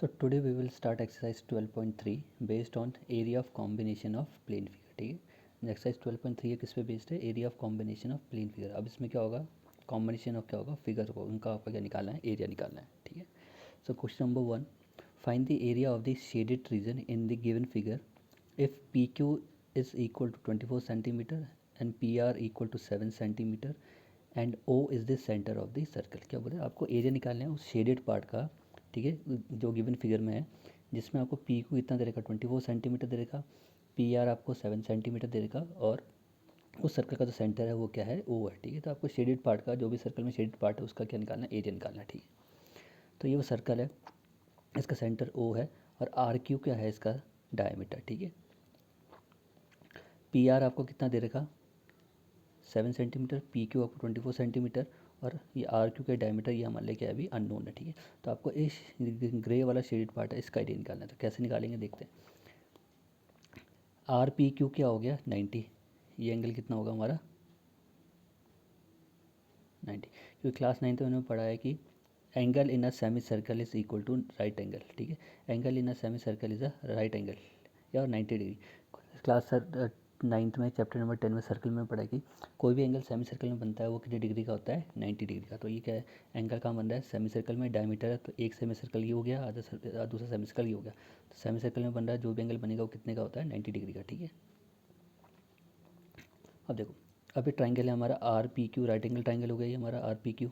So today we will start exercise 12.3 based on area of combination of plane figure. ठीक है, exercise 12.3 किस पे based है? Area of combination of plane figure. अब इसमें क्या होगा? कॉम्बिनेशन ऑफ क्या होगा? फिगर को उनका आपका क्या निकालना है? एरिया निकालना है. ठीक है. So question number 1, find the area of the shaded region in the given figure if p q is equal to 24 centimetre and p r equal to 7 centimetre and o is the centre of the circle. क्या बोले? आपको area निकालना है उस shaded part का. ठीक है, जो गिवन फिगर में है, जिसमें आपको पी को कितना दे रखा? 24 सेंटीमीटर दे रखा, पी आर आपको 7 सेंटीमीटर दे रखा, और उस सर्कल का जो सेंटर है वो क्या है? ओ है. ठीक है, तो आपको शेडेड पार्ट का, जो भी सर्कल में शेडेड पार्ट है, उसका क्या निकालना है? एरिया निकालना है. ठीक है, तो ये वो सर्कल है, इसका सेंटर ओ है, और आर क्यू क्या है? इसका डायमीटर. ठीक है, पी आर आपको कितना दे रखा? 7 सेंटीमीटर, पी क्यू आपको 24 सेंटीमीटर, और ये आर क्यू का डायमीटर ये हमारे लिए क्या है? अभी अननोन है. ठीक है, तो आपको इस ग्रे वाला शेडेड पार्ट है, इसका एरिया निकालना है. तो कैसे निकालेंगे देखते हैं. आर पी क्यू क्या हो गया? 90. ये एंगल कितना होगा हमारा? 90. क्योंकि क्लास 9 में मैंने पढ़ा है कि angle in a semi circle is equal to right angle. ठीक है, angle in a semi circle is a right angle या 90 डिग्री. क्लास 9th में चैप्टर नंबर 10 में सर्कल में पढ़ा कि कोई भी एंगल सेमी सर्कल में बनता है वो कितने डिग्री का होता है? 90 डिग्री का. तो ये क्या है? एंगल कहाँ बन रहा है? सेमी सर्कल में. डायमीटर है तो एक सेमी सर्कल ये हो गया, आधा दूसरा सेमी सर्कल ये हो गया. तो सेमी सर्कल में बन रहा है, जो भी एंगल बनेगा वो कितने का होता है? 90 डिग्री का. ठीक है, अब देखो, अब ये ट्राइंगल है हमारा r p Q, right angle triangle हो गया ये हमारा r p Q.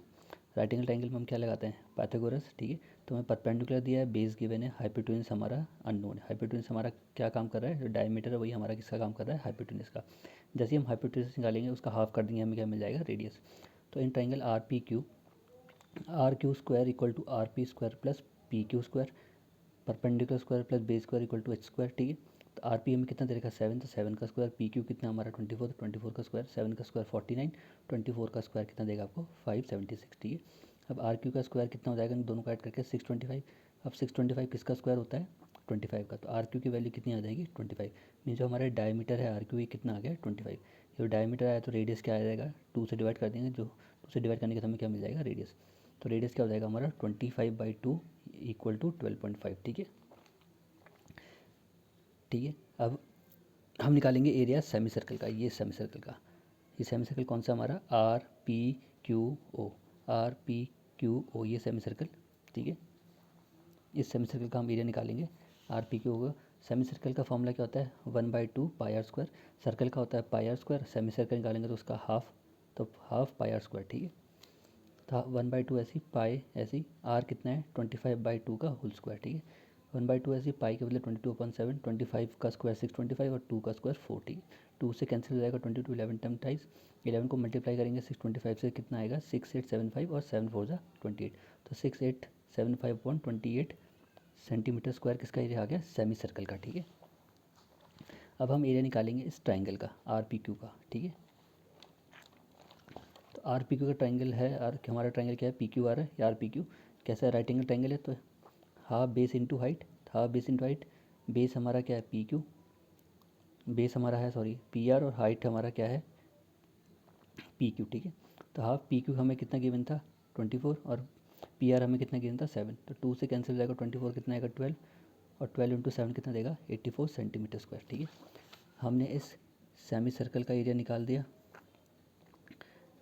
Right angle triangle में हम क्या लगाते हैं? पाइथागोरस. ठीक है, तो हमें परपेंडिकुलर दिया है, बेस गिवन है, हाइपोटेन्यूस हमारा अननोन है. हाइपोटेन्यूस हमारा क्या काम कर रहा है? जो डायमीटर है वही हमारा किसका काम कर रहा है? हाइपोटेन्यूस का. जैसे ही हम हाइपोटेन्यूस निकालेंगे उसका हाफ कर देंगे, हमें क्या मिल जाएगा? रेडियस. तो in triangle r q square equal to r p square plus p q square, perpendicular square plus base square equal to h square. ठीक है, तो आर पी हमें कितना दे रखा? 7, तो 7 का स्क्वायर. पी क्यू कितना हमारा? 24, तो 24 का स्क्वायर. 7 का स्क्वायर 49, 24 का स्क्वायर कितना देगा आपको? 576. ठीक है, अब आर क्यू का स्क्वायर कितना हो जाएगा? इन दोनों का ऐड करके 625. अब 625 किसका स्क्वायर होता है? 25 का. तो आर क्यू की वैल्यू कितनी आ जाएगी? 25. नहीं, जो हमारा डायमीटर है आर क्यू, ये कितना आ गया? 25. जो डायमीटर आया तो रेडियस क्या आ जाएगा? 2 से डिवाइड कर देंगे, जो 2 से डिवाइड करने के समय क्या मिल जाएगा? रेडियस. तो रेडियस क्या हो जाएगा हमारा? 25/2 इक्वल टू 12.5. ठीक है, ठीक है, अब हम निकालेंगे एरिया सेमी सर्कल का. ये सेमी सर्कल का, ये सेमी सर्कल कौन सा हमारा? R p q o. R p q o, ये सेमी सर्कल. ठीक है, इस सेमी सर्कल का हम एरिया निकालेंगे. आर पी क्यू होगा. सेमी सर्कल का फॉर्मूला क्या होता है? 1/2 पाई आर स्क्वायर. सर्कल का होता है pi are square. Semi circle निकालेंगे तो उसका हाफ, तो हाफ पाई आर स्क्वायर. ठीक है, तो 1/2 ऐसी, पाई ऐसी, आर कितना है? 25/2 का होल स्क्वायर. ठीक है, 1/2 ऐसी, पाई के बदले 22/7, 25 का स्क्वायर 625 और 2 का स्क्वायर 40. 2 से कैंसिल हो जाएगा, 22 11 टाइम टाइज, 11 को मल्टीप्लाई करेंगे 625 से, कितना आएगा? 6875, और 7 4 जा 28. तो 6875/28 सेंटीमीटर स्क्वायर किसका एरिया आ गया? सेमी सर्कल का. ठीक है, अब हम एरिया निकालेंगे इस ट्राइंगल का, आर पी क्यू का. ठीक है, तो आर पी क्यू का ट्राइंगल है, हमारा ट्राइंगल क्या है? पी क्यू आर है या आर पी क्यू. कैसा है? राइट एंगल ट्राइंगल है, तो half base into height. Half base into height. Base हमारा क्या है? P Q. बेस हमारा है, सॉरी, पी आर, और हाइट हमारा क्या है? P Q. ठीक है, तो हाफ पी क्यू हमें कितना गिवन था? 24, और पी आर हमें कितना गिवन था? 7. तो 2 से कैंसिल हो जाएगा, 24 कितना आएगा? 12, और 12 इंटू 7 कितना देगा? 84 सेंटीमीटर स्क्वायर. ठीक है, हमने इस सेमी सर्कल का एरिया निकाल दिया.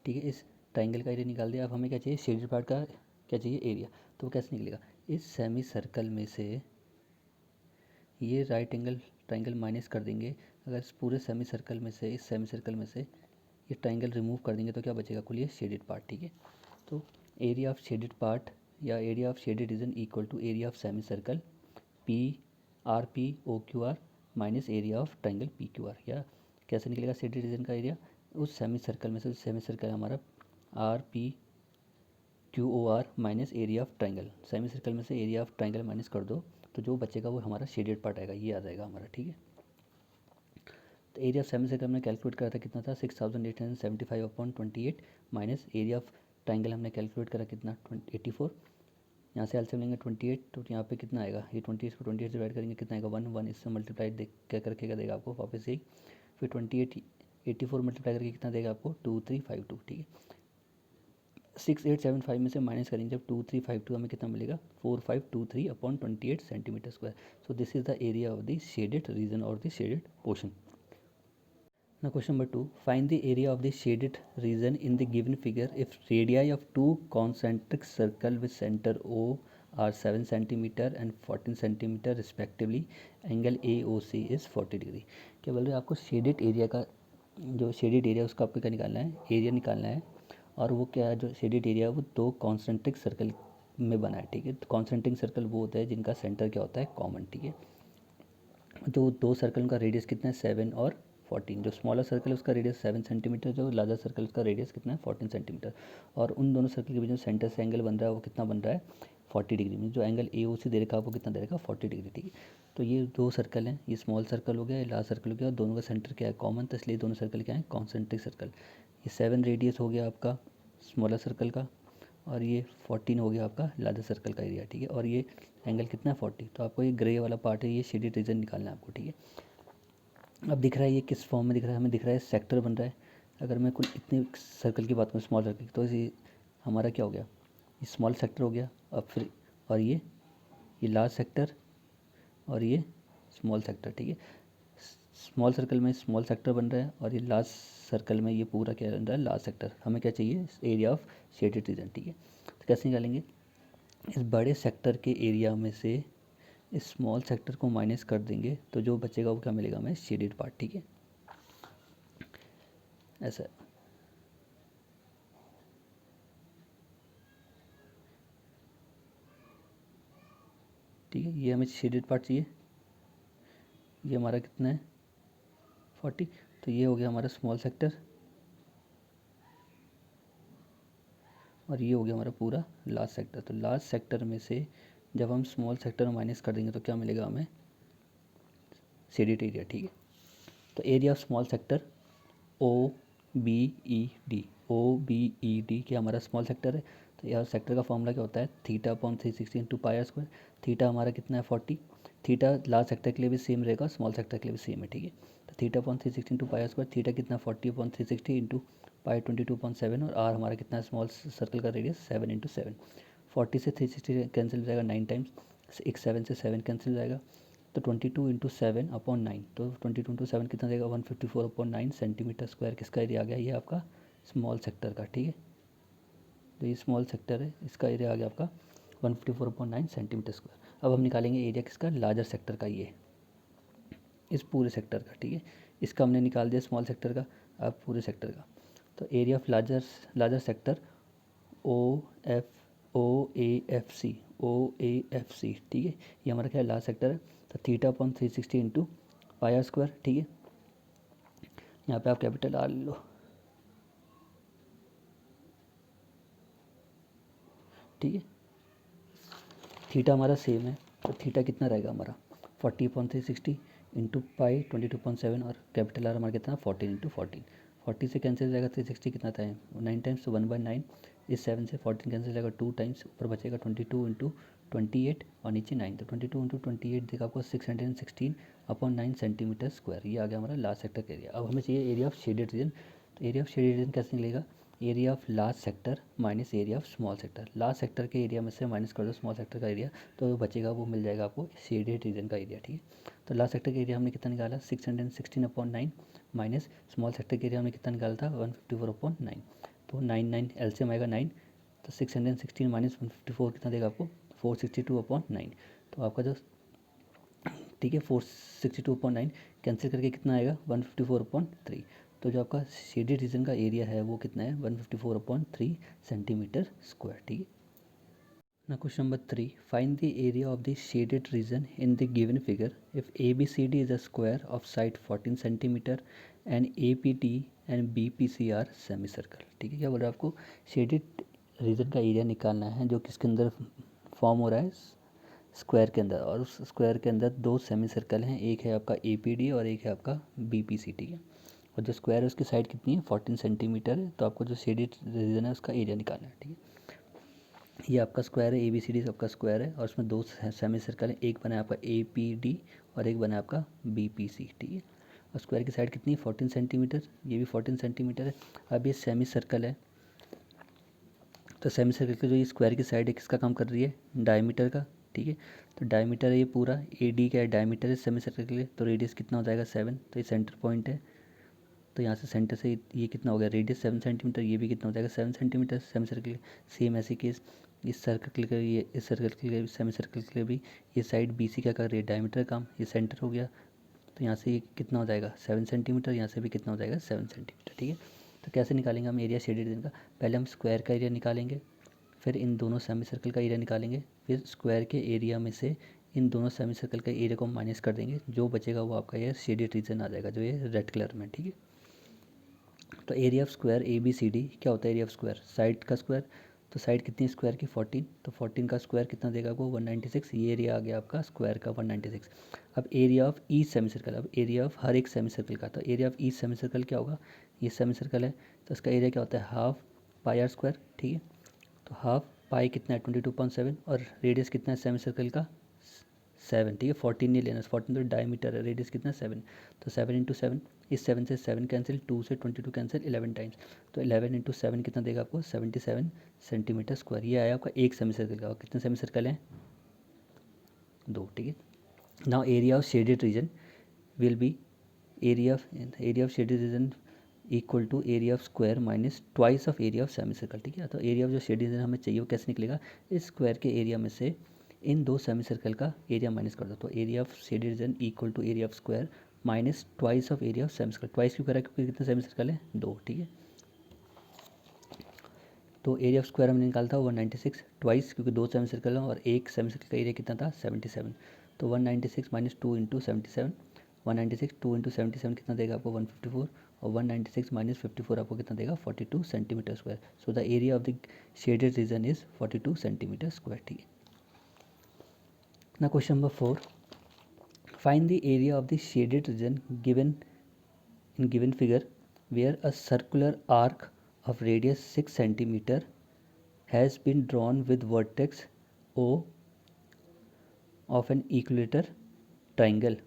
ठीक है, इस ट्राइंगल का एरिया निकाल दिया. अब हमें क्या चाहिए? शेडेड पार्ट का क्या चाहिए? एरिया. तो वो कैसे निकलेगा? इस सेमी सर्कल में से ये राइट एंगल ट्राइंगल माइनस कर देंगे. अगर इस पूरे सेमी सर्कल में से, इस सेमी सर्कल में से ये ट्राइंगल रिमूव कर देंगे तो क्या बचेगा? कुल ये शेडेड पार्ट. ठीक है, तो एरिया ऑफ शेडेड पार्ट या area of shaded region equal to area of semi circle p r p o q r minus area of triangle p q r. या कैसे निकलेगा शेडेड रीजन का area? उस semi circle में से, semi circle हमारा r p q o r minus area of triangle. Semi circle में से एरिया ऑफ ट्राइंगल माइनस कर दो तो जो बचेगा वो हमारा शेडेड पार्ट आएगा, ये आ जाएगा हमारा. ठीक है, तो एरिया ऑफ सेमी सर्कल हमने कैलकुलेट करा था कितना था? 6875/28 माइनस एरिया ऑफ ट्राइंगल हमने कैलकुलेट करा कितना? 84. यहाँ से एलसीएम लेंगे 28, तो यहाँ पे कितना आएगा? ये 28 को 28 से डिवाइड करेंगे, कितना आएगा? 1 1 इससे मल्टीप्लाई देख क्या करके क्या देगा आपको? वापस यही. फिर 28 84 मल्टीप्लाई करके कितना देगा आपको? 2352. ठीक है, 6875 में से माइनस करेंगे जब 2352 हमें कितना मिलेगा 4523 upon 28 centimetre square. So this is the area of the shaded region और the shaded portion. Now question number 2. Find the area of the shaded region in the given figure if radii of two concentric circle with center O are 7 centimeter and 14 centimeter respectively. Angle AOC is 40 degree. क्या बोल रहे हैं आपको shaded area का जो shaded area उसका आपको क्या निकालना है एरिया निकालना है और वो क्या है जो शेडेड एरिया वो दो कॉन्सेंट्रिक सर्कल में बना है. ठीक है. तो कॉन्सेंट्रिक सर्कल वो होता है जिनका सेंटर क्या होता है कॉमन. ठीक है. जो दो सर्कल का रेडियस कितना है 7 और 14. जो स्मॉलर सर्कल है उसका रेडियस 7 सेंटीमीटर. जो लार्जर सर्कल उसका रेडियस कितना है 14 सेंटीमीटर. और उन दोनों सर्कल के बीच में सेंटर से एंगल बन रहा है वो कितना बन रहा है 40 डिग्री में. जो एंगल ए ओ सी दे रखा है आपको कितना दे रखा है 40 डिग्री. ठीक है. तो ये दो सर्कल हैं. ये स्मॉल सर्कल हो गया ये लार्ज सर्कल हो गया और दोनों का सेंटर क्या है कॉमन. तो इसलिए दोनों सर्कल क्या है कॉन्सेंट्रिक सर्कल. ये 7 रेडियस हो गया आपका स्मॉलर सर्कल का और ये 14 हो गया आपका लार्जर सर्कल का एरिया. ठीक है. और ये एंगल कितना है 40. तो आपको ये ग्रे वाला पार्ट है ये शेडेड रीजन निकालना है आपको. ठीक है. अब दिख रहा है ये किस फॉर्म में दिख रहा है हमें दिख रहा है सेक्टर बन रहा है. अगर मैं कुल इतने सर्कल की बात करूँ स्मॉल सर्कल की तो ये हमारा क्या हो गया ये स्मॉल सेक्टर हो गया. अब फिर और ये लार्ज सेक्टर और ये स्मॉल सेक्टर. ठीक है. स्मॉल सर्कल में स्मॉल सेक्टर बन रहा है और ये लार्ज सर्कल में ये पूरा क्या बन रहा है लार्ज सेक्टर. हमें क्या चाहिए एरिया ऑफ शेडेड रीजन. ठीक है. तो कैसे निकालेंगे इस बड़े सेक्टर के एरिया में से इस स्मॉल सेक्टर को माइनस कर देंगे तो जो बचेगा वो क्या मिलेगा हमें शेडेड पार्ट. ठीक है. ऐसा ठीक है. ये हमें शेडेड पार्ट चाहिए. ये हमारा कितना है 40. तो ये हो गया हमारा स्मॉल सेक्टर और ये हो गया हमारा पूरा लार्ज सेक्टर. तो लार्ज सेक्टर में से जब हम स्मॉल सेक्टर माइनस कर देंगे तो क्या मिलेगा हमें शेडेड एरिया. ठीक है. तो area of small sector OBED क्या हमारा स्मॉल सेक्टर है. तो यार सेक्टर का फॉर्मूला क्या होता है theta upon 360 into pi are square. Theta हमारा कितना है 40. थीटा लार्ज सेक्टर के लिए भी सेम रहेगा स्मॉल सेक्टर के लिए भी सेम है. ठीक है. तो theta upon 360 into pi are square. Theta कितना 40 अपॉन 360 इंटू पाई 22.7 और आर हमारा कितना है स्मॉल सर्कल का रेडियस 7 इंटू 7. 40 से 360 कैंसिल हो जाएगा 9 टाइम्स. एक 7 से 7 कैंसिल हो जाएगा तो 22 इंटू 7 अपॉन 9. तो 22 इंटू 7 कितना देगा 154 अपॉन 9 सेंटीमीटर स्क्वायर. किसका एरिया आ गया ये आपका स्मॉल सेक्टर का. ठीक है. तो ये स्मॉल सेक्टर है इसका एरिया आ गया आपका 154 अपॉन 9 सेंटीमीटर स्क्वायर. अब हम निकालेंगे एरिया किसका लार्जर सेक्टर का ये इस पूरे सेक्टर का. ठीक है. इसका हमने निकाल दिया स्मॉल सेक्टर का. अब पूरे सेक्टर का तो area of larger sector OAFC. ठीक है. ये हमारा क्या है लार्ज सेक्टर है. तो theta upon 360 into pi are square. ठीक है. यहाँ पे आप कैपिटल आर लो. ठीक है. थीटा हमारा सेम है तो थीटा कितना रहेगा हमारा 40 अपॉन 360 इंटू पाई 22.7 और कैपिटल आर हमारा कितना 14 इंटू 14. 40 से कैंसिल हो जाएगा 360 कितना था 9 टाइम्स तो 1/9. इस 7 से 14 कैंसिल हो जाएगा 2 टाइम्स. ऊपर बचेगा 22 इंटू 28 और नीचे 9. तो 22 इंटू 28 देगा आपको 616 अपॉन 9 सेंटीमीटर स्क्वायर. ये आ गया हमारा लार्ज सेक्टर का एरिया. अब हमें चाहिए एरिया ऑफ शेडेड रीजन. तो एरिया ऑफ शेडेड रीजन कैसे निकलेगा area of large sector minus area of small sector. Large sector के एरिया में से माइनस कर दो स्मॉल सेक्टर का एरिया तो बचेगा वो मिल जाएगा आपको शेडेड रीजन का एरिया. ठीक है. तो लार्ज सेक्टर का एरिया हमने कितना निकाला 616 अपॉन 9 माइनस स्मॉल सेक्टर के एरिया हमने कितना निकाला था 154 अपॉन 9. तो 9 एलसीएम आएगा 9. तो 616 माइनस 154 कितना देगा आपको 462 अपॉन 9. तो आपका जो ठीक है 462 अपॉन 9 कैंसिल करके कितना आएगा 154 अपॉन 3. तो जो आपका शेडेड रीजन का एरिया है वो कितना है 154 अपॉन 3 सेंटीमीटर स्क्वायर. ठीक है. ना question number 3 find the area of the shaded region in the given figure if ABCD is a square of side 14 centimetre and APT and BPC are semi circle. ठीक है. क्या बोल रहा है आपको शेडेड रीजन का एरिया निकालना है जो किसके अंदर फॉर्म हो रहा है स्क्वायर के अंदर और उस स्क्वायर के अंदर दो सेमी सर्कल हैं. एक है आपका APD और एक है आपका BPC. ठीक है. और जो स्क्वायर है उसकी साइड कितनी है 14 सेंटीमीटर है. तो आपको जो शेडेड रीजन है उसका एरिया निकालना है. ठीक है. ये आपका स्क्वायर है ABCD सबका स्क्वायर है और उसमें दो सेमी सर्कल है. एक बना है आपका APD और एक बना है आपका BPC. ठीक है. और स्क्वायर की साइड कितनी है 14 सेंटीमीटर. ये भी 14 सेंटीमीटर है. अब ये सेमी सर्कल है तो सेमी सर्कल का जो ये स्क्वायर की साइड है किसका काम कर रही है, डायमीटर का, ठीक है। तो डायमीटर है ये पूरा, ए डी क्या है, डायमीटर है सेमी सर्कल के लिए, तो रेडियस कितना हो जाएगा 7, तो ये सेंटर पॉइंट है। तो यहाँ से सेंटर से ये कितना हो गया, रेडियस 7 सेंटीमीटर, ये भी कितना हो जाएगा 7 सेंटीमीटर सेमी सर्कल के लिए। सेम ऐसे केस इस सर्कल के लिए, इस सर्कल के लिए, सेमी सर्कल के लिए भी ये साइड बी सी क्या कर रही है, डायमीटर काम, ये सेंटर हो गया। तो यहाँ से ये कितना हो जाएगा 7 सेंटीमीटर, यहाँ से भी कितना हो जाएगा 7 सेंटीमीटर, ठीक है। तो कैसे निकालेंगे हम एरिया शेडेड रीजन का, पहले हम स्क्वायर का एरिया निकालेंगे, फिर इन दोनों सेमी सर्कल का एरिया निकालेंगे, फिर स्क्वायर के एरिया में से इन दोनों सेमी सर्कल का एरिया को माइनस कर देंगे, जो बचेगा वो आपका ये शेडेड रीजन आ जाएगा, जो ये रेड कलर में, ठीक है। तो area of square A B C d क्या होता है, एरिया ऑफ स्क्वायर साइड का स्क्वायर, तो साइड कितनी स्क्वायर की 14, तो 14 का स्क्वायर कितना देगा आपको 196, ये एरिया आ गया आपका स्क्वायर का 196। अब area of each semi circle, अब एरिया ऑफ हर एक सेमी सर्कल का, तो area of each semi circle क्या होगा, ये सेमी सर्कल है तो इसका एरिया क्या होता है हाफ पाई आर स्क्वायर, ठीक है। तो हाफ पाई कितना है 22.7 और रेडियस कितना है सेमी सर्कल का 7, ठीक है। 14 नहीं लेना, 14 तो डायमीटर है, रेडियस कितना 7, तो 7 इंटू 7, इस 7 से 7 कैंसिल, 2 से 22 कैंसिल 11 टाइम्स, तो 11 इंटू 7 कितना देगा आपको 77 सेंटीमीटर स्क्वायर। ये आया आपका एक सेमी सर्कल का, और कितने सेमी सर्कल हैं 2, ठीक है। Now area of shaded region will be area of shaded region equal to area of square minus twice of area of semi circle, ठीक है। तो एरिया ऑफ जो शेडेड रीजन हमें चाहिए वो कैसे निकलेगा, इस स्क्वायर के एरिया में से इन दो सेमी सर्कल का एरिया माइनस कर दो, तो area of shaded region equal to area of square minus twice of area of semi circle. Twice क्यों करा, क्योंकि कितने सेमी सर्कल है 2, ठीक है। तो एरिया ऑफ स्क्वायर हमने निकाला था 196, ट्वाइस क्योंकि 2 सेमी सर्कल है और एक सेमी सर्कल का एरिया कितना था 77, तो 196 माइनस 2 इंटू 77, 196 2 इंटू 77 कितना देगा आपको 154, और 196 माइनस 54 आपको कितना देगा 42 centimetre square. So the area of the shaded reason is 42 centimetre square, ठीक है। ना question number 4, find the area of the shaded reason given in given figure where a circular arc of radius 6 centimeter has been drawn with vertex O of an equilateral triangle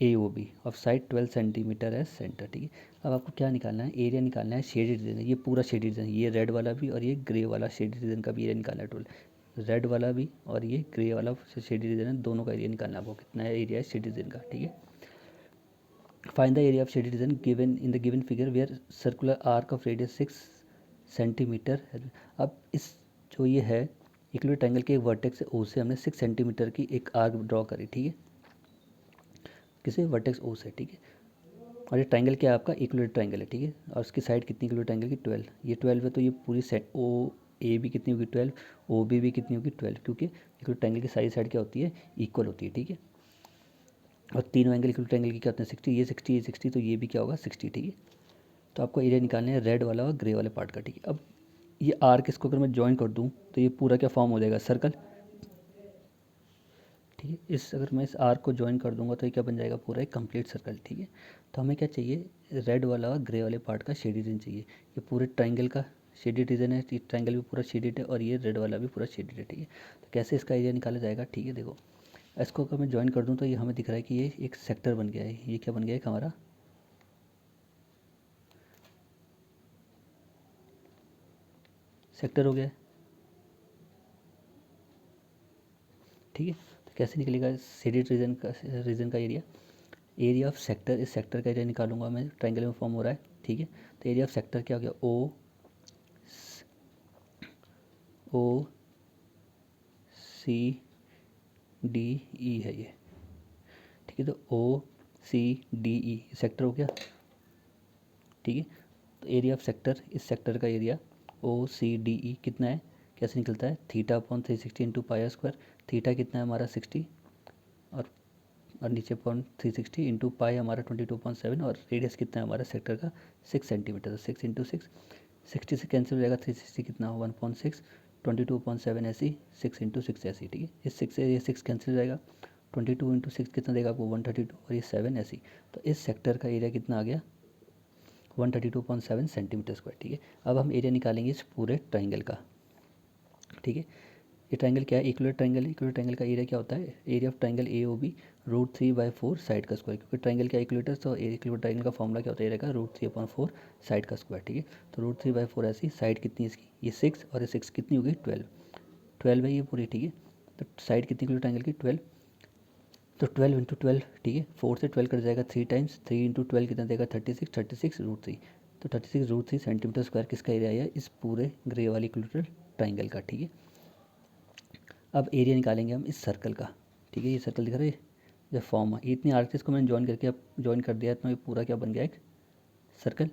AOB of side 12 centimeter as center, ठीक है। अब आपको क्या निकालना है, area निकालना है shaded region, ये पूरा शेडेड रीजन, ये रेड वाला भी और ये ग्रे वाला शेडेड रीजन का भी एरिया निकालना है, टोटल रेड वाला भी और ये ग्रे वाला शेडेड रीजन है, दोनों का एरिया निकालना है आपको, कितना है एरिया है शेडेड रीजन का, ठीक है। Find the area of shaded region given in the given figure where circular arc of radius 6 centimetre है। अब इस जो ये है इक्विलेटरल ट्रायंगल के एक वर्टेक्स ओ से हमने 6 सेंटीमीटर की एक आर्क ड्रॉ करी, ठीक है, किसी वर्टेक्स ओ से, ठीक है। और ये ट्रायंगल क्या है आपका इक्विलेटरल ट्रायंगल है, ठीक है, और उसकी साइड कितनी इक्विलेटरल ट्रायंगल की 12, ये 12 है, तो ये पूरी सेट ओ ए भी कितनी होगी 12, ओ बी भी कितनी होगी 12, क्योंकि इक्विलेटरल ट्रायंगल की सारी साइड क्या होती है इक्वल होती है, ठीक है। और तीनों एंगल इक्वल ट्रायंगल की क्या होते हैं 60, ये 60 ये 60, तो ये भी क्या होगा 60, ठीक है। तो आपको एरिया निकालना है रेड वाला और ग्रे वाले पार्ट का, ठीक है। अब ये आर्क इसको अगर मैं ज्वाइन कर दूं तो ये पूरा क्या फॉर्म हो जाएगा सर्कल, ठीक है। इस अगर मैं इस आर्क को ज्वाइन कर दूंगा तो ये क्या बन जाएगा पूरा एक कंप्लीट सर्कल, ठीक है। तो हमें क्या चाहिए, रेड वाला और ग्रे वाले पार्ट का शेडेड रीजन चाहिए, ये पूरे ट्राइंगल का शेडेड रीजन है, ट्राइंगल भी पूरा शेडेड है और ये रेड वाला भी पूरा शेडेड है, ठीक है। तो कैसे इसका एरिया निकाला जाएगा, ठीक है। देखो इसको अगर मैं ज्वाइन कर दूँ तो ये हमें दिख रहा है कि ये एक सेक्टर बन गया है, ये क्या बन गया है हमारा सेक्टर हो गया है, ठीक है। तो कैसे निकलेगा शेडेड रीजन का एरिया, एरिया ऑफ सेक्टर, इस सेक्टर का एरिया निकालूंगा मैं, ट्राइंगल में फॉर्म हो रहा है, ठीक है। तो एरिया ऑफ सेक्टर क्या हो गया ओ सी डी ई है ये, ठीक है। तो ओ सी डी ई सेक्टर हो गया, ठीक है। तो एरिया ऑफ सेक्टर, इस सेक्टर का area o c d e कितना है, कैसे निकलता है theta upon 360 into pi are square, theta कितना है हमारा 60 और नीचे पॉइंट 360 इंटू पाई हमारा 22.7 और रेडियस कितना है हमारा सेक्टर का 6 सेंटीमीटर, तो 6 इंटू 6, 60 से कैंसिल हो जाएगा, 360 कितना हो 1.6, 22.7 ऐसी 6 इंटू 6 ऐसी, ठीक है। इस 6 से ये 6 कैंसिल हो जाएगा, 22 इंटू 6 कितना देगा आपको 132 और ये 7 ऐसी, तो इस सेक्टर का एरिया कितना आ गया 132.7 सेंटीमीटर स्क्वायर, ठीक है। अब हम एरिया निकालेंगे इस पूरे ट्राइंगल का, ठीक है। ये ट्राइंगल क्या है, इक्विलेटरल ट्राइंगल है। इक्विलेटरल ट्राइंगल का एरिया क्या होता है, area of triangle A O b √3/4 side का स्क्वायर, क्योंकि ट्राइंगल क्या इक्विलेटर, तो इक्विलेटरल ट्राइंगल का फॉर्मूला क्या होता है, एरिया का √3/4 साइड का स्क्वायर, ठीक है। तो √3/4 ऐसी, साइड कितनी है इसकी, ये 6 और ये 6 कितनी होगी 12 है ये पूरी, ठीक है। तो साइड कितनी इक्विलेटरल ट्राइंगल की 12, तो 12 × 12, ठीक है। 4 से 12 कट जाएगा 3 टाइम्स, 3 × 12 कितना देगा 36, 36 √3, तो 36 √3 सेंटीमीटर स्क्वायर किसका एरिया आया, इस पूरे ग्रे वाली इक्विलेटरल ट्राइंगल का, ठीक है। अब एरिया निकालेंगे हम इस सर्कल का, ठीक है। ये सर्कल दिख रहा है, जब फॉर्म है, इतनी आर्क्स को मैंने ज्वाइन करके अब ज्वाइन कर दिया है, तो ये पूरा क्या बन गया, एक सर्कल।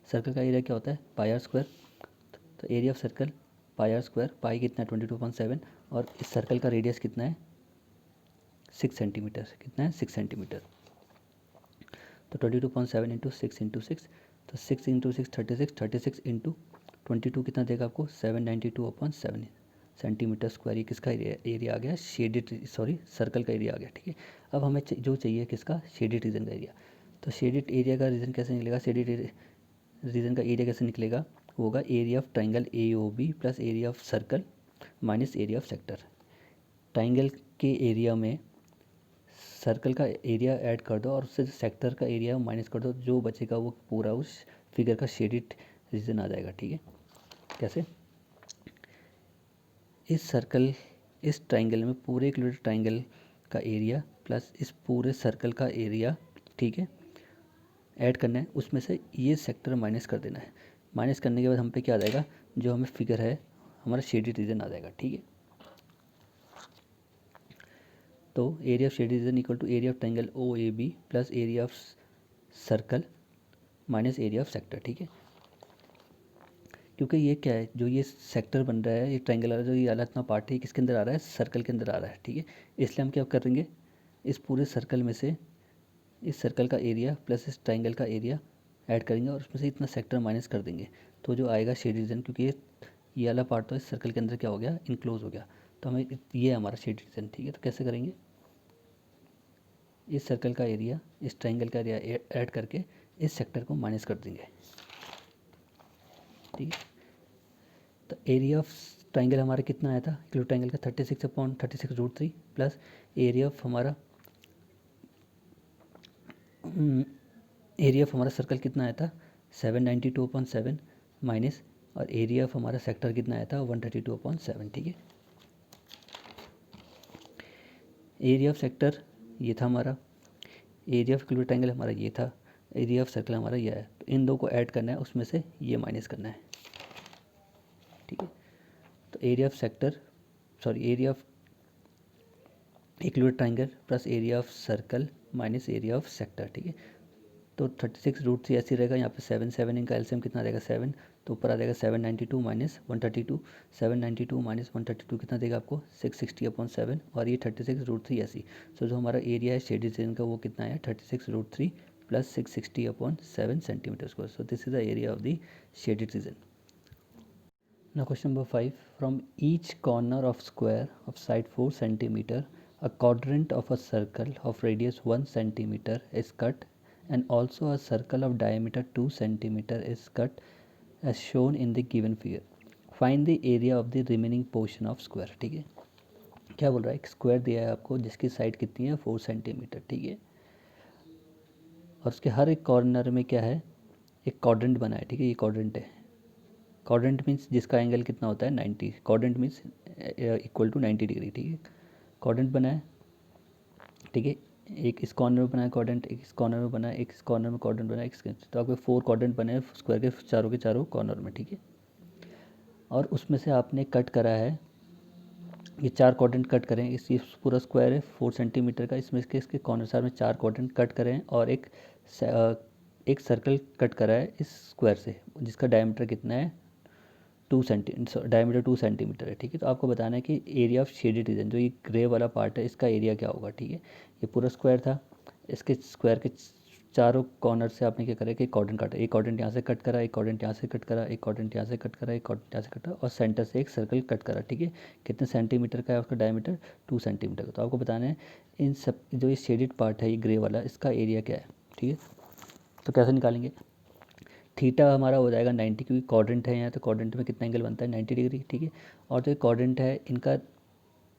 सर्कल का एरिया क्या होता है, पाई आर स्क्वायर। तो area of circle pi are square, pi कितना है 22.7, और इस सर्कल का रेडियस कितना है 6 सेंटीमीटर, कितना है 6 सेंटीमीटर। तो 22.7 × 6 × 6, तो 6 × 6 36, 36 × 22 कितना देगा आपको 792/7 सेंटीमीटर स्क्वायर। ये किसका एरिया आ गया, शेडेड, सॉरी सर्कल का एरिया आ गया, ठीक है। अब हमें जो चाहिए किसका, शेडेड रीजन का एरिया। तो शेडेड एरिया का रीजन कैसे निकलेगा, शेडेड रीजन का एरिया कैसे निकलेगा, होगा area of triangle A O B plus area of circle minus area of sector. Triangle के एरिया में सर्कल का एरिया ऐड कर दो और उससे सेक्टर का एरिया माइनस कर दो, जो बचेगा वो पूरा उस फिगर का शेडेड रीजन आ जाएगा, ठीक है। कैसे, इस सर्कल, इस ट्राइंगल में पूरे इक्विलेटरल ट्राइंगल का एरिया प्लस इस पूरे सर्कल का एरिया, ठीक है, ऐड करना है, उसमें से ये सेक्टर माइनस कर देना है। माइनस करने के बाद हम पे क्या आ जाएगा, जो हमें फिगर है हमारा शेडेड रीजन आ जाएगा, ठीक है। तो area of shaded region equal to area of triangle O A B plus area of circle minus area of sector, ठीक है। क्योंकि ये क्या है, जो ये सेक्टर बन रहा है, ये ट्राइंगल वाला जो ये वाला इतना पार्ट है, किसके अंदर आ रहा है, सर्कल के अंदर आ रहा है, ठीक है। इसलिए हम क्या करेंगे, इस पूरे सर्कल में से इस सर्कल का एरिया प्लस इस ट्राइंगल का एरिया ऐड करेंगे और उसमें से इतना सेक्टर माइनस कर देंगे, तो जो आएगा शेड रीजन, क्योंकि ये वाला पार्ट तो इस सर्कल के अंदर क्या हो गया, इनक्लोज हो गया, तो हमें ये हमारा शेड रीजन, ठीक है। तो कैसे करेंगे, इस सर्कल का एरिया इस ट्राइंगल का एरिया ऐड करके इस सेक्टर को माइनस कर देंगे, ठीक है। तो एरिया ऑफ ट्राइंगल हमारा कितना आया था, इक्विलेटरल ट्राइंगल का 36/36 √3 प्लस एरिया ऑफ हमारा एरिया ऑफ हमारा सर्कल कितना आया था 792/7 माइनस, और एरिया ऑफ हमारा सेक्टर कितना आया था 132/7, ठीक है। एरिया ऑफ सेक्टर ये था हमारा, एरिया ऑफ इक्विलेटरल ट्राइंगल हमारा ये था, एरिया ऑफ सर्कल हमारा ये है, तो इन दो को ऐड करना है, उसमें से ये माइनस करना है, ठीक है। तो area of sector, sorry area of equilateral triangle plus area of circle minus area of sector, ठीक है। तो 36 √3 ऐसे रहेगा, यहाँ पे 7 7 इनका एलसीएम कितना रहेगा 7, तो ऊपर आ जाएगा 792 माइनस 132, 792 माइनस 132 कितना देगा आपको 660/7, और ये 36 √3 ऐसी। सो जो हमारा एरिया है शेडेड रीजन का वो कितना है 36 √3 plus 660/7 centimetre square. So this is the area of the shaded reason. Now question number 5. From each corner of square of side 4 centimeter, a quadrant of a circle of radius 1 centimeter is cut, and also a circle of diameter 2 centimeter is cut as shown in the given figure. Find the area of the remaining portion of square, ठीक है। क्या बोल रहा है, एक square दिया है आपको जिसकी साइड कितनी है 4 सेंटीमीटर, ठीक है। और उसके हर एक कॉर्नर में क्या है, एक क्वाड्रेंट बना है, ठीक है। ये क्वाड्रेंट है, क्वाड्रेंट मीन्स जिसका एंगल कितना होता है 90, quadrant means equal to 90 degree, ठीक है। क्वाड्रेंट बना है, ठीक है। एक इस कॉर्नर में बना है क्वाड्रेंट, एक इस कॉर्नर में बना है, एक इस कॉर्नर में क्वाड्रेंट बना है, तो आपके 4 क्वाड्रेंट बने हैं स्क्वायर के चारों कॉर्नर में, ठीक है। और उसमें से आपने कट करा है, ये 4 क्वाड्रेंट कट करें, इस ये पूरा स्क्वायर है 4 सेंटीमीटर का, इसमें इसके कॉर्नर साइड में 4 क्वाड्रेंट कट करें, और एक सर्कल कट करा है इस स्क्वायर से जिसका डायमीटर कितना है 2 सेंटीमीटर, डायमीटर 2 सेंटीमीटर है, ठीक है। तो आपको बताना है कि एरिया ऑफ शेडेड रीजन, जो ये ग्रे वाला पार्ट है, इसका एरिया क्या होगा, ठीक है। ये पूरा स्क्वायर था, इसके स्क्वायर के चारों कॉर्नर से आपने क्या करा कि क्वाड्रेंट काटा, एक क्वाड्रेंट यहाँ से कट करा, एक क्वाड्रेंट यहाँ से कट करा, एक क्वाड्रेंट यहाँ से कट करा, एक क्वाड्रेंट यहाँ से कट करा, और सेंटर से एक सर्कल कट करा, ठीक है। कितने सेंटीमीटर का है उसका डायमीटर 2 सेंटीमीटर का। तो आपको बताना है इन सब, जो ये शेडेड पार्ट है ये ग्रे वाला, इसका एरिया क्या है, ठीक है। तो कैसे निकालेंगे, थीटा हमारा हो जाएगा 90, क्योंकि क्वाड्रेंट है यहाँ, तो क्वाड्रेंट में कितना एंगल बनता है 90 डिग्री, ठीक है। और जो क्वाड्रेंट है इनका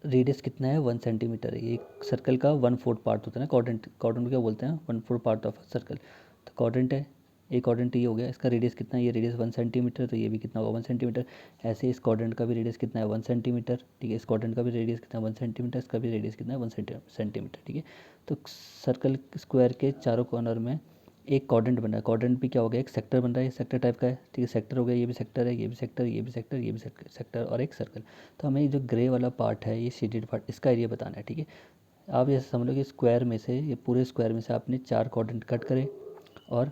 रेडियस कितना है 1 सेंटीमीटर है। ये सर्कल का 1/4 पार्ट होता है ना, क्वाड्रेंट, क्वाड्रेंट क्या बोलते हैं 1/4 पार्ट ऑफ सर्कल। तो क्वाड्रेंट है, एक क्वाड्रेंट ये हो गया, इसका रेडियस कितना है, ये रेडियस 1 सेंटीमीटर, तो ये भी कितना होगा 1 सेंटीमीटर। ऐसे इस क्वाड्रेंट का भी रेडियस कितना है 1 सेंटीमीटर, ठीक है। इस क्वाड्रेंट का भी रेडियस कितना है 1 सेंटीमीटर, इसका भी रेडियस कितना है 1 सेंटीमीटर, ठीक है। तो सर्कल स्क्वायर के चारों कॉर्नर में एक क्वाड्रेंट बन रहा है। क्वाड्रेंट भी क्या हो गया, एक सेक्टर बन रहा है, सेक्टर टाइप का है, ठीक है। सेक्टर हो गया, ये भी सेक्टर है, ये भी सेक्टर, ये भी सेक्टर, ये भी सेक्टर और एक सर्कल। तो हमें जो ग्रे वाला पार्ट है, ये शेडेड पार्ट, इसका एरिया बताना है, ठीक है। आप जैसे समझ लो कि स्क्वायर में से, ये पूरे स्क्वायर में से आपने 4 क्वाड्रेंट कट करे और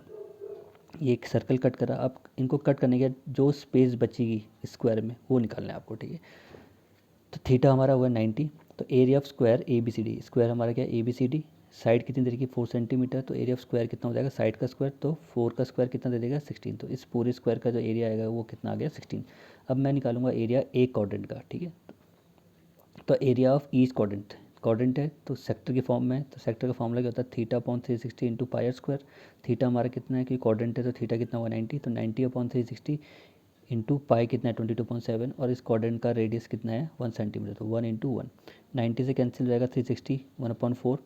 ये एक सर्कल कट करा। आप इनको कट करने के बाद जो स्पेस बचेगी स्क्वायर में वो निकालना है आपको, ठीक है। तो थीटा हमारा हुआ 90। तो area of square A B C D, square हमारा क्या है A B C D, side कितनी दे देगी 4 सेंटीमीटर, तो एरिया ऑफ स्क्वायर कितना हो जाएगा साइड का स्क्वायर, तो 4 का स्क्वायर कितना दे देगा 16। तो इस पूरे स्क्वायर का जो एरिया आएगा वो कितना आ गया 16। अब मैं निकालूंगा एरिया एक क्वाड्रेंट का, ठीक है। तो area of each quadrant, quadrant है तो सेक्टर के फॉर्म में, तो सेक्टर का फॉर्मूला क्या होता है theta upon 360 into pi are square. Theta हमारा कितना है कि क्वाड्रेंट है तो थीटा कितना हुआ 90, तो 90 अपॉन 360 इंटू पाई कितना है 22.7, और इस क्वाड्रेंट का रेडियस कितना है 1 सेंटीमीटर, तो 1 इंटू 1, 90 से कैंसिल हो जाएगा 360, 1/4,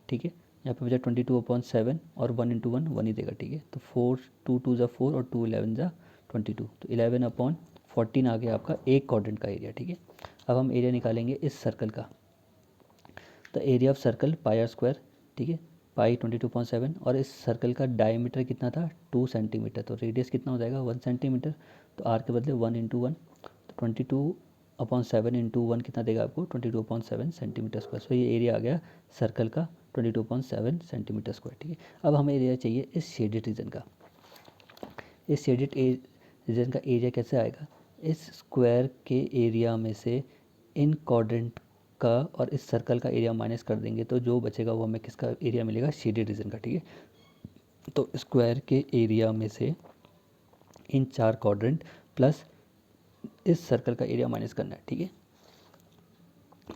ठीक है। यहाँ पे बचा 22/7 और 1 इंटू 1 1 ही देगा, ठीक है। तो 4 2 2 ज़ा 4 और 2 11 ज़ा 22, तो 11/14 आ गया आपका एक क्वाड्रेंट का एरिया, ठीक है। अब हम एरिया निकालेंगे इस सर्कल का। तो area of circle pi are square, ठीक है, पाई 22.7, और इस सर्कल का डायमीटर कितना था 2 सेंटीमीटर, तो रेडियस कितना हो जाएगा 1 सेंटीमीटर, तो आर के बदले 1 इंटू 1, तो 22/7 इंटू 1 कितना देगा आपको 22.7 सेंटीमीटर स्क्वायर। सो ये एरिया आ गया सर्कल का 22.7 सेंटीमीटर स्क्वायर, ठीक है। अब हमें एरिया चाहिए इस शेडेड रीजन का। इस शेडेड रीजन का एरिया कैसे आएगा, इस स्क्वायर के एरिया में से इन क्वाड्रेंट का और इस सर्कल का एरिया माइनस कर देंगे तो जो बचेगा वो हमें किसका एरिया मिलेगा शेडेड रीजन का, ठीक है। तो स्क्वायर के एरिया में से इन 4 क्वाड्रेंट प्लस इस सर्कल का एरिया माइनस करना है, ठीक है।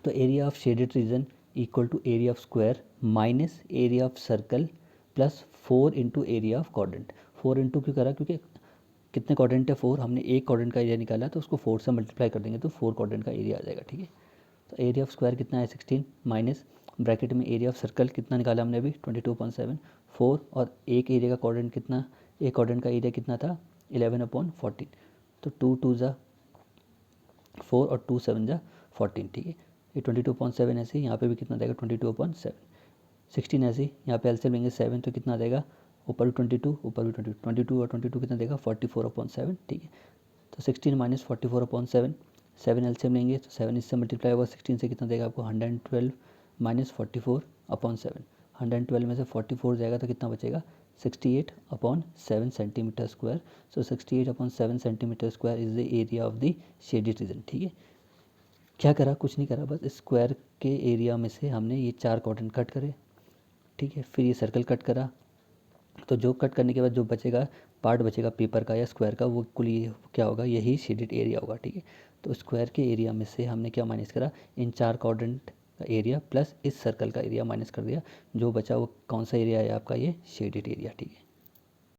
तो area of shaded region equal to area of square minus area of circle plus 4 into area of quadrant. 4 into क्यों करा, क्योंकि कितने क्वाड्रेंट है 4, हमने एक क्वाड्रेंट का एरिया निकाला तो उसको 4 से मल्टीप्लाई कर देंगे तो 4 क्वाड्रेंट का एरिया आ जाएगा, ठीक है। तो एरिया ऑफ स्क्वायर कितना है 16 माइनस ब्रैकेट में एरिया ऑफ सर्कल कितना निकाला हमने अभी 22.7, 4 और एक एरिया का क्वाड्रेंट कितना, एक क्वाड्रेंट का एरिया कितना था 11/14, तो 2 2 ज़ा 4 और 2 7 ज़ा 14, ठीक है। ये 22.7 ऐसे, यहाँ पे भी कितना देगा 22/7, 16 ऐसे, यहाँ पे एलसीएम लेंगे 7 तो कितना देगा ऊपर भी 22, ऊपर भी 22, 22 और 22 कितना देगा 44/7, ठीक है। तो 16 माइनस 44/7, 7 एलसीएम लेंगे तो 7 इससे मल्टीप्लाई होगा 16 से कितना देगा आपको 112 माइनस 44/7, 112 में से 44 जाएगा तो कितना बचेगा 68/7 centimetre square. So 68/7 centimetre square is the area of the shaded reason, ठीक है। क्या करा, कुछ नहीं करा, बस स्क्वायर के एरिया में से हमने ये 4 क्वाड्रेंट कट करे, ठीक है। फिर ये सर्कल कट करा, तो जो कट करने के बाद जो बचेगा पार्ट बचेगा पेपर का या स्क्वायर का, वो कुल ये क्या होगा यही शेडेड एरिया होगा, ठीक है। तो स्क्वायर के एरिया में से हमने क्या माइनस करा, इन 4 क्वाड्रेंट का एरिया प्लस इस सर्कल का एरिया माइनस कर दिया, जो बचा वो कौन सा एरिया है आपका ये शेडेड एरिया, ठीक है।